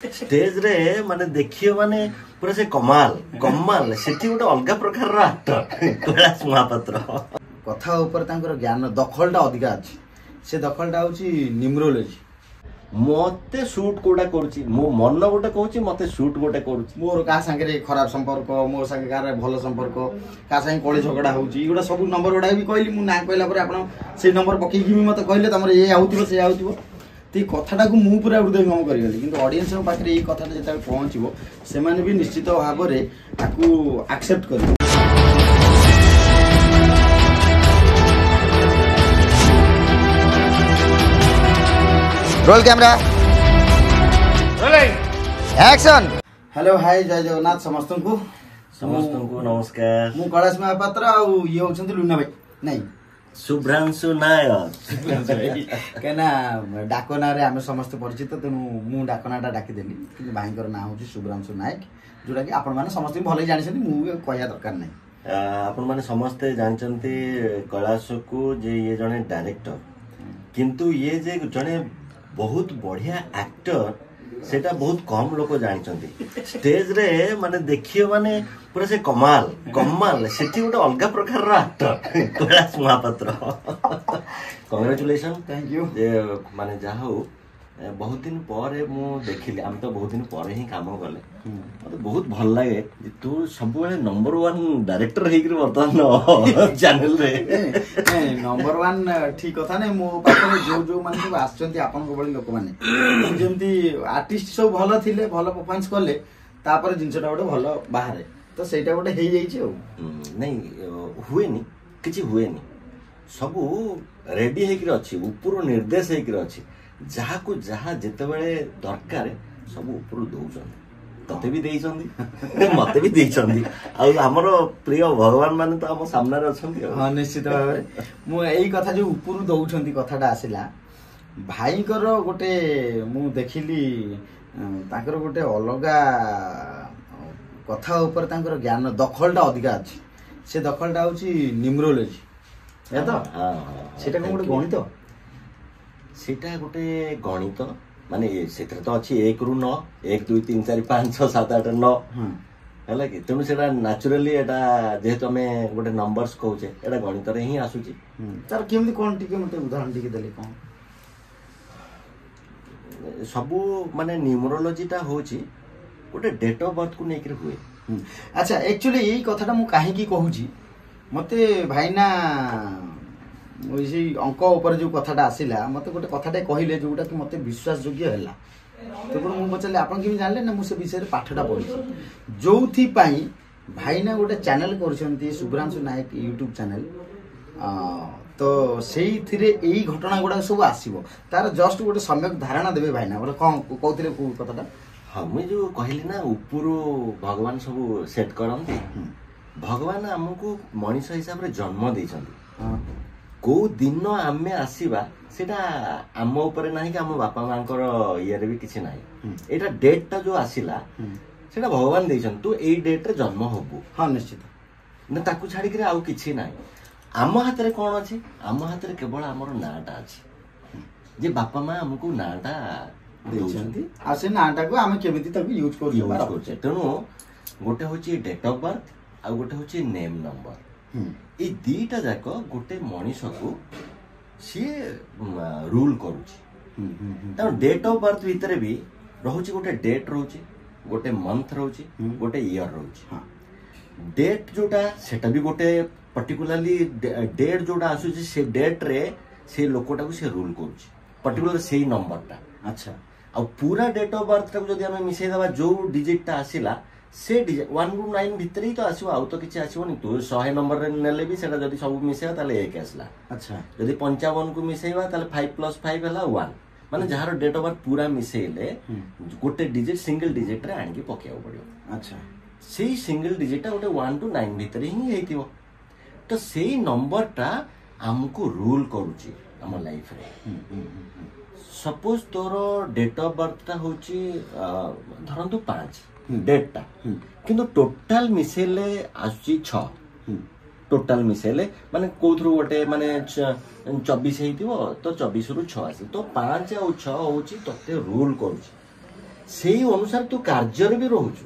Stage रे माने देखियो माने पूरा से कमाल कमाल सेठी गोटे अलग प्रकार एक्टर कैलाश महापात्र कथा ऊपर तांकर ज्ञान दखलटा अधिका अछि से दखलटा होची न्यूमरोलॉजी मते शूट कोडा करूची मो मन गोटे कहूची मते शूट गोटे करूची मोर का संगे खराब संपर्क मोर संगे कार भल संपर्क का संगे कଳି झगड़ा होची एगुडा सब नंबर गुडा भी कहली मु ना कहला पर आपण से नंबर पकई कि मते कहले तमरे ए आउतिबो से आउतिबो ती कथाटा को मु पूरा हृदयंगम करिगली किंतु ऑडियंस रो पाखरे ए कथाटा जेता पहुंचबो से माने भी निश्चित भाव रे ताकू एक्सेप्ट करिबो। Roll camera action. Hello hi जय जगन्नाथ समस्त को नमस्कार मु कैलाश महापात्र आउ ये होछन लुना भाई नहीं शुभ्रांशु नायक कहना डाकना रे आमे समस्त परिचित तेणु मु डाकनाटा डाकी देली कि भाईकर ना होची शुभ्रांशु नायक जोटा कि आपण माने समस्त भले जानिसथि मु कहया दरकार नै आपण माने समस्त जानचंती कैलाश को जे ये जने डायरेक्टर किंतु ये जे जने बहुत बढ़िया एक्टर सेटा बहुत कम लोग जानचंती स्टेज रे माने देखियो माने पूरा से कमाल कमाल सेठी गोटे अलग प्रकार actor Kailash Mahapatra congratulation thank you माने जा हो बहुत दिन पर मु देखिली हम तो बहुत दिन पर ही काम गले मते बहुत भल लागे तू सब बेले नंबर 1 डायरेक्टर हेकरी वर्तमान चैनल रे नंबर 1 ठीक कथा नै मो पाखरे जो जो माने सब आछंती आपन को बळी लोक माने जेमती आर्टिस्ट सब भलो थिले भलो परफॉर्मेंस करले तापर जिंसटा गोटे भलो बाहरे तो सेटा गोटे हेई जाई छी नै हुएनी किछि हुएनी सब रेडी हेकरी अछि ऊपर निर्देश हेकरी अछि जहा को जहा जेते बेले दरकार सब ऊपर दउछन तते भी देइछंदी मते भी देइछंदी आ हमर प्रिय भगवान माने तो हम सामने रे अछंती हां निश्चित भाबे मु एई कथा जो ऊपर दउछंती कथाटा आसिला भाईकर गोटे मु देखिली ताकर गोटे अलगा कथा ऊपर ताकर ज्ञान दखलटा अधिका अछि से दखलटा होची न्यूमरोलॉजी या तो सेटा कोन गोटे गणित सेटा गोटे गणित माने सेथरे तो अछि 1 रु 9 1 2 3 4 5 6 7 8 9 हला कि तुम सेटा नेचुरली एटा जेहेतु हमें गोटे नंबर्स कहूचे एटा गणित रे ही आसुची तार केमति कोन टिके मते उदाहरण टिके देले कोन सबु माने न्यूमरोलॉजीटा होची गोटे डेट ऑफ बर्थ को नेकर हुए। अच्छा एक्चुअली यही कथाटा मु काहे की कहूची मते भाईना ओइसी अंक ऊपर जो कथाटा आसिला मते गोटे कथाटे कहिले जोटा कि मते विश्वास योग्य हैला तो मु बचले आपन कि जानले ना मु से विषय रे पाठटा पढी जोथि पई भाईना गोटे चैनल करछंती शुभ्रांशु नायक यूट्यूब चैनल तो सेई थिरे एई घटना गुडा सब आसीबो तार जस्ट गोटे सम्यक धारणा देबे भाईना बोले कोन कहउतिले को कथाटा हां मैं जो कहली ना ऊपर भगवान सब सेट करंती भगवान हमको मनीष हिसाब रे जन्म देइछंती को दिन आमे आसीबा सेटा आम ऊपर नाही कि आम बापा मांकर इयर भी किछि नाही एटा डेट ता जो आसीला सेटा भगवान देइछन तू एई डेट रे जन्म होबो हां निश्चित न ताकू छाडी करे आउ किछि नाही आम हाथ रे कोन अछि आम हाथ रे केवल हमर नाटा अछि जे बापा मां हमको नाटा देइछंती आ से नाटा को आमे केमिति ताकू यूज करछे तेनु गोटे होची डेट ऑफ बर्थ आ गोटे होची नेम नंबर ए दीटा जाक गोटे मनीष को सी रूल करूची त डेट ऑफ बर्थ भीतर भी रहउची गोटे डेट रहउची गोटे मंथ रहउची गोटे ईयर रहउची डेट जोटा सेटा भी गोटे पर्टिकुलरली डेट जोटा आसुची से डेट रे से लोकटा को से रूल करूची पर्टिकुलर सेही नंबरटा अच्छा आ पूरा डेट ऑफ बर्थ टा को जदी हम मिसै दबा जो डिजिट टा आसीला से 1 ରୁ 9 भितर ही तो आसो आउ तो किछि आसीबोनी तो 100 नंबर रे नेले भी सेटा जदी सब मिसेबा ताले 1 आसला अच्छा जदी 55 को मिसेबा ताले 5 + 5 हला 1 माने जहार डेट ऑफ बर्थ पूरा मिसेले गोटे डिजिट सिंगल डिजिट रे आंगी पकेउ पड़ियो अच्छा सेही सिंगल डिजिट टा गोटे 1 ରୁ 9 भितर ही हेतिबो तो सेही नंबर टा हमको रूल करूची हम लाइफ रे सपोज तोरो डेट ऑफ बर्थ टा होची धरंतु 5 डेट टा किंतु टोटल मिसेले आसी 6 टोटल मिसेले माने कोथरु गोटे माने 24 हेतिबो तो 24 रु 6 आसी तो 5 और 6 होची तते रूल करूची ସେଇ ଅନୁସାରେ ତୁ କାର୍ଯ୍ୟରେ ବି ରହୁଛୁ।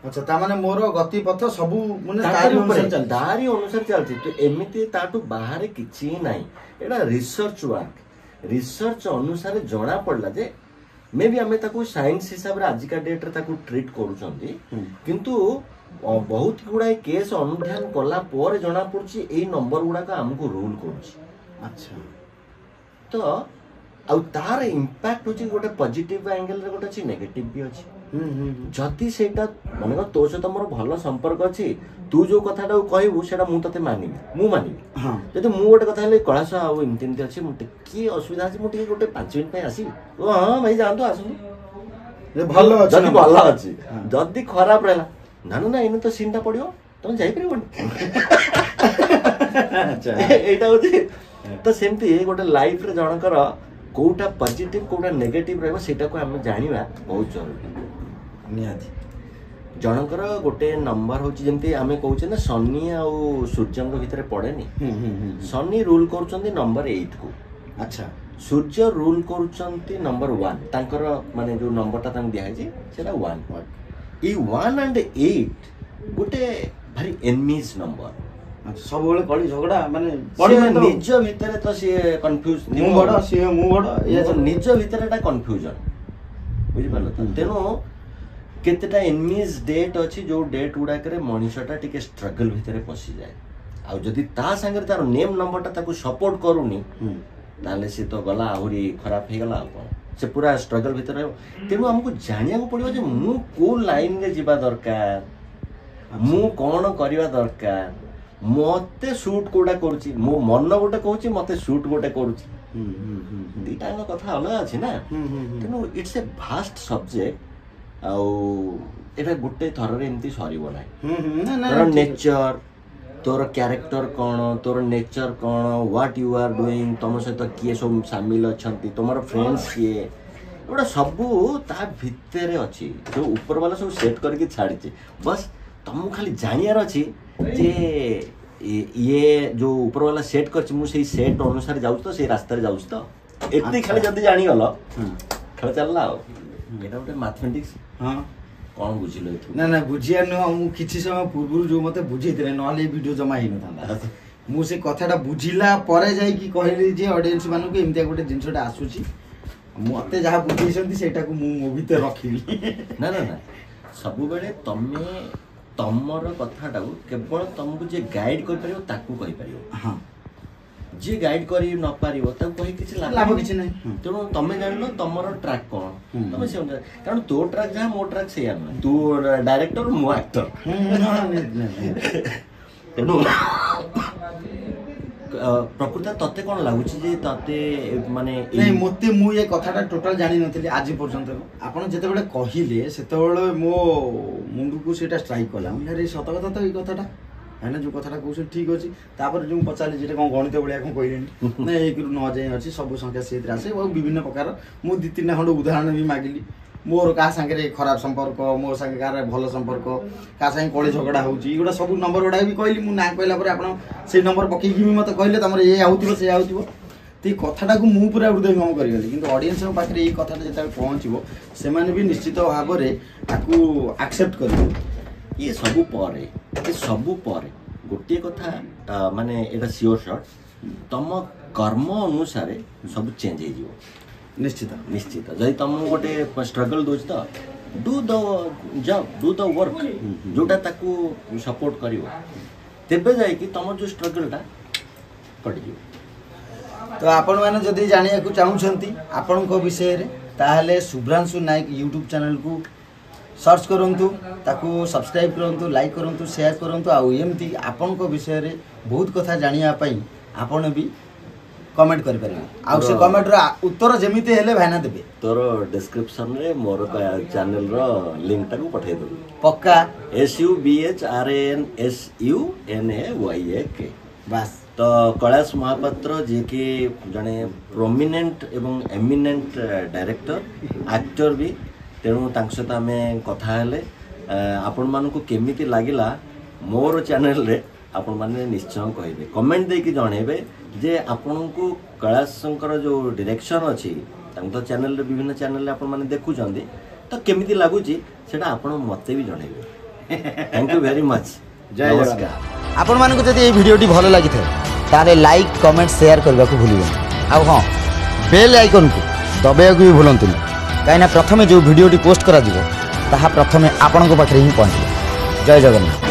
ଆଚ୍ଛା, ତାମାନେ ମୋର ଗତି ପଥ ସବୁ ମାନେ ତାରି ଅନୁସାରେ ଚାଲିଛି। ତୁ ଏମିତି ତାଠୁ ବାହାରେ କିଛି ହିଁ ନାହିଁ। ଏଇଟା ରିସର୍ଚ୍ଚ ୱାର୍କ। ରିସର୍ଚ୍ଚ ଅନୁସାରେ ଜଣା ପଡିଲା ଯେ ମେ ବି ଆମେ ତାକୁ ସାଇନ୍ସ ହିସାବରେ ଆଜିକା ଡେଟ୍ରେ ତାକୁ ଟ୍ରିଟ୍ କରୁଛନ୍ତି, କିନ୍ତୁ ବହୁତ ଗୁଡାଏ କେସ୍ ଅନୁଧ୍ୟାନ କଲା ପରେ ଜଣା ପଡୁଛି ଏଇ ନମ୍ବର ଗୁଡାକ ଆମକୁ ରୁଲ କରୁଛି। ଆଚ୍ଛା, ତ ଆଉ ତାର ଇମ୍ପାକ୍ଟ ହଉଛି ଗୋଟେ ପଜିଟିଭ ଆଙ୍ଗେଲରେ ଗୋଟେ ଅଛି, ନେଗେଟିଭ ବି ଅଛି। ଯଦି ସେଇଟା ମନେକର ତୋ ସହିତ ମୋର ଭଲ ସମ୍ପର୍କ ଅଛି, ତୁ ଯୋଉ କଥାଟାକୁ କହିବୁ ସେଇଟା ମୁଁ ତତେ ମାନିବି, ମୁଁ ମାନିବି। ଯଦି ମୁଁ ଗୋଟେ କଥା ହେଲି କୈଳାସ ଆଉ ଏମିତି ଏମିତି ଅଛି, ମୁଁ ଟିକେ ଅସୁବିଧା ଅଛି, ମୁଁ ଟିକେ ଗୋଟେ 5 ମିନିଟ୍ ପାଇଁ ଆସିବି, ହଁ ଭାଇ ଯାଆନ୍ତୁ ଆସନ୍ତୁ, ଭଲ ଯଦି ଭଲ ଅଛି। ଯଦି ଖରାପ ରହିଲା, ନା ନା ଏଇନେ ତ ସିନ୍ ଟା ପଡିବ, ତମେ ଯାଇପାରିବନି। ଏଇଟା ହଉଛି। ତ ସେମିତି ଗୋଟେ ଲାଇଫରେ ଜଣଙ୍କର କୋଉଟା ପଜିଟିଭ କୋଉଟା ନେଗେଟିଭ ରହିବ ସେଇଟାକୁ ଆମେ ଜାଣିବା ବହୁତ ଜରୁରୀ। ନିହାତି ଜଣଙ୍କର ଗୋଟେ ନମ୍ବର ହଉଛି, ଯେମିତି ଆମେ କହୁଛେ ନା ଶନି ଆଉ ସୂର୍ଯ୍ୟଙ୍କ ଭିତରେ ପଡେନି। ଶନି ରୁଲ କରୁଛନ୍ତି ନମ୍ବର 8 କୁ। ଆଚ୍ଛା, ସୂର୍ଯ୍ୟ ରୁଲ କରୁଛନ୍ତି ନମ୍ବର 1। ତାଙ୍କର ମାନେ ଯୋଉ ନମ୍ବରଟା ତାଙ୍କୁ ଦିଆହେଇଛି ସେଟା 1। ଏଇ 1 and 8 ଗୋଟେ ଭାରି ଏନିମିଜ୍ ନମ୍ବର। ସବୁବେଳେ କଳି ଝଗଡା ମାନେ ନିଜ ଭିତରେ ତ ସିଏ କନଫ୍ୟୁଜ, ମୁଁ ବଡ ସିଏ ମୁଁ ବଡ, ନିଜ ଭିତରେ ଏଟା କନଫ୍ୟୁଜନ, ବୁଝିପାରିଲ ତ? ତେଣୁ କେତେଟା ଏନିମିଜ୍ ଡେଟ୍ ଅଛି ଯୋଉ ଡେଟ୍ ଗୁଡାକରେ ମଣିଷଟା ଟିକେ ଷ୍ଟ୍ରଗଲ ଭିତରେ ପଶିଯାଏ। ଆଉ ଯଦି ତା ସାଙ୍ଗରେ ତାର ନେମ୍ ନମ୍ବରଟା ତାକୁ ସପୋର୍ଟ କରୁନି, ତାହେଲେ ସେ ତ ଗଲା ଆହୁରି ଖରାପ ହେଇଗଲା। ଆଉ କଣ, ସେ ପୁରା ଷ୍ଟ୍ରଗଲ ଭିତରେ ରହିବ। ତେଣୁ ଆମକୁ ଜାଣିବାକୁ ପଡିବ ଯେ ମୁଁ କୋଉ ଲାଇନରେ ଯିବା ଦରକାର, ମୁଁ କଣ କରିବା ଦରକାର, ମତେ ସୁଟ୍ କୋଉଟା କରୁଛି। ମୋ ମନ ଗୋଟେ କହୁଛି, ମତେ ସୁଟ୍ ଗୋଟେ କରୁଛି। ଦିଟାଙ୍କ କଥା ଅଲଗା ଅଛି ନା। ତେଣୁ ଇଟ୍ସ ଏ ଭାଷ୍ଟ ସବଜେକ୍ଟ। ଆଉ ଏଇଟା ଗୋଟେ ଥରରେ ଏମିତି ସରିବ ନାହିଁ। ତୋର ନେଚର, ତୋର କ୍ୟାରେକ୍ଟର କଣ, ତୋର ନେଚର କଣ, ହ୍ୱାଟ ୟୁ ଆର୍ ଡୁଇଂ, ତମ ସହିତ କିଏ ସବୁ ସାମିଲ ଅଛନ୍ତି, ତମର ଫ୍ରେଣ୍ଡସ୍ କିଏ, ଏଗୁଡ଼ା ସବୁ ତା ଭିତରେ ଅଛି। ଯୋଉ ଉପର ବାଲା ସବୁ ସେଟ୍ କରିକି ଛାଡ଼ିଛି, ବସ୍ ତମକୁ ଖାଲି ଜାଣିବାର ଅଛି ଯେ ଇଏ ଯୋଉ ଉପର ବାଲା ସେଟ୍ କରିଛି, ମୁଁ ସେଇ ସେଟ୍ ଅନୁସାରେ ଯାଉଛି ତ, ସେଇ ରାସ୍ତାରେ ଯାଉଛି ତ, ଏତିକି ଖାଲି ଯଦି ଜାଣିଗଲ ଖେଳ ଚାଲିଲା। ଆଉ ଏଇଟା ଗୋଟେ ମ୍ୟାଥମେଟିକ୍ସ। ହଁ, କଣ ବୁଝିଲ ଏଠୁ? ନା ନା ବୁଝିବା ନୁହଁ, ମୁଁ କିଛି ସମୟ ପୂର୍ବରୁ ଯୋଉ ମତେ ବୁଝେଇଥିଲେ, ନହେଲେ ଏଇ ଭିଡିଓ ଜମା ହେଇନଥାନ୍ତା। ମୁଁ ସେ କଥାଟା ବୁଝିଲା ପରେ ଯାଇକି କହିଲି ଯେ ଅଡିଏନ୍ସ ମାନଙ୍କୁ ଏମିତିଆ ଗୋଟେ ଜିନିଷଟା ଆସୁଛି, ମତେ ଯାହା ବୁଝେଇଛନ୍ତି ସେଇଟାକୁ ମୁଁ ମୋ ଭିତରେ ରଖିବି। ନା ନା ନା, ସବୁବେଳେ ତମେ ତମର କଥାଟାକୁ କେବଳ ତମକୁ ଯିଏ ଗାଇଡ କରିପାରିବ ତାକୁ କହିପାରିବ। ହଁ, ଯିଏ ଗାଇଡ କରି ନ ପାରିବ ତାକୁ କହି କିଛି ଲାଭ କିଛି ନାହିଁ। ତେଣୁ ତମେ ଜାଣିଲ ତମର ଟ୍ରାକ୍ କଣ, ତମେ ସେ ଅନୁସାରେ, କାରଣ ତୋ ଟ୍ରାକ୍ ଯାହା ମୋ ଟ୍ରାକ୍ ସେଇଆ ନୁହେଁ। ତୁ ଡାଇରେକ୍ଟର, ମୁଁ ଆକ୍ଟର। ତେଣୁ ପ୍ରକୃତ ତତେ କଣ ଲାଗୁଛି ଯେ ତତେ ମାନେ ମତେ, ମୁଁ ଏ କଥାଟା ଟୋଟାଲ ଜାଣିନଥିଲି ଆଜି ପର୍ଯ୍ୟନ୍ତ। ଆପଣ ଯେତେବେଳେ କହିଲେ ସେତେବେଳେ ମୋ ମୁଣ୍ଡକୁ ସେଇଟା ଷ୍ଟ୍ରାଇକ୍ କଲା। ମୁଁ ସତ କଥା ତ ଏଇ କଥାଟା ଭାଇନା ଯୋଉ କଥାଟା କହୁଛନ୍ତି ଠିକ ଅଛି। ତାପରେ ଯୋଉ ପଚାରିଲି ଯେଟା କଣ ଗଣିତ ଭଳିଆ କଣ କହିଲେନି, ନା 1ରୁ 9 ଯାଏଁ ଅଛି, ସବୁ ସଂଖ୍ୟା ସେଇଥିରେ ଆସେ, ଆଉ ବିଭିନ୍ନ ପ୍ରକାର। ମୁଁ 2-3ଟା ଖଣ୍ଡ ଉଦାହରଣ ବି ମାଗିଲି। ମୋର କାହା ସାଙ୍ଗରେ ଖରାପ ସମ୍ପର୍କ, ମୋ ସାଙ୍ଗେ କାହାର ଭଲ ସମ୍ପର୍କ, କାହା ସାଙ୍ଗେ କଳି ଝଗଡା ହଉଛି, ଏଗୁଡ଼ା ସବୁ ନମ୍ବର ଗୁଡା ବି କହିଲି। ମୁଁ ନାଁ କହିଲା ପରେ ଆପଣ ସେଇ ନମ୍ବର ପକେଇକି ବି ମତେ କହିଲେ ତମର ଏ ଆଉଥିବ ସେ ଆଉଥିବ। ତ ଏଇ କଥାଟାକୁ ମୁଁ ପୁରା ହୃଦୟଙ୍ଗମ କରିଗଲି। କିନ୍ତୁ ଅଡିଏନ୍ସଙ୍କ ପାଖରେ ଏଇ କଥାଟା ଯେତେବେଳେ ପହଞ୍ଚିବ, ସେମାନେ ବି ନିଶ୍ଚିତ ଭାବରେ ତାକୁ ଆକ୍ସେପ୍ଟ କରିବେ। ଇଏ ସବୁ ପରେ ଗୋଟିଏ କଥା ମାନେ ଏଇଟା ସିଓର ସଟ୍, ତମ କର୍ମ ଅନୁସାରେ ସବୁ ଚେଞ୍ଜ ହେଇଯିବ। ନିଶ୍ଚିତ। ଯଦି ତମକୁ ଗୋଟେ ଷ୍ଟ୍ରଗଲ ଦଉଛି ତ ଡୁ ଦ ଜବ୍, ଡୁ ଦ ୱାର୍କ, ଯୋଉଟା ତାକୁ ସପୋର୍ଟ କରିବ, ତେବେ ଯାଇକି ତମର ଯୋଉ ଷ୍ଟ୍ରଗଲଟା କଟିଯିବ। ତ ଆପଣମାନେ ଯଦି ଜାଣିବାକୁ ଚାହୁଁଛନ୍ତି ଆପଣଙ୍କ ବିଷୟରେ, ତାହେଲେ ଶୁଭ୍ରାଂଶୁ ନାୟକ ୟୁଟ୍ୟୁବ୍ ଚ୍ୟାନେଲକୁ सर्च करूँ, ताकू सब्सक्राइब करूँ, लाइक करूँ, शेयर करूँ। आउ एमती आपन विषय बहुत कथा जानापी आपन भी कमेंट करेंगे। आउ से कमेंट उत्तर जमीती हेले भाईना देबे। तोर डिस्क्रिप्शन रे मोर चैनल रो लिंक टाकू पठाई दो पक्का। SUBHRANSUNAYAK बस। तो कैलाश महापात्र जी के जड़े प्रोमिनेंट एवं एमिनेंट डायरेक्टर एक्टर भी, तेणु सहित आम कथा आपण मानक केमिति लागिला मोर चैनल रे आपण माने निश्चय कहिबे, कमेंट देकी जणेबे जे आपण को कैलाश जो डायरेक्शन अच्छी तो चैनल रे विभिन्न चैनल आपण माने देखुचंदी तो केमिति लागुची सेटा आपण मते भी जणैबे थैंक यू वेरी मच जय नमस्कार आपण मानको जदि ए वीडियोटी भलो लागि थाए ताले लाइक कमेंट शेयर करबा को भूलिबे आ हां बेल आइकन को दबाइବାକୁ भी भूलंतुनी काइना प्रथमे जो वीडियोटी पोस्ट करा दिबो ताहा प्रथमे आपन को पाखरे ही पहुंचे जय जगन्नाथ।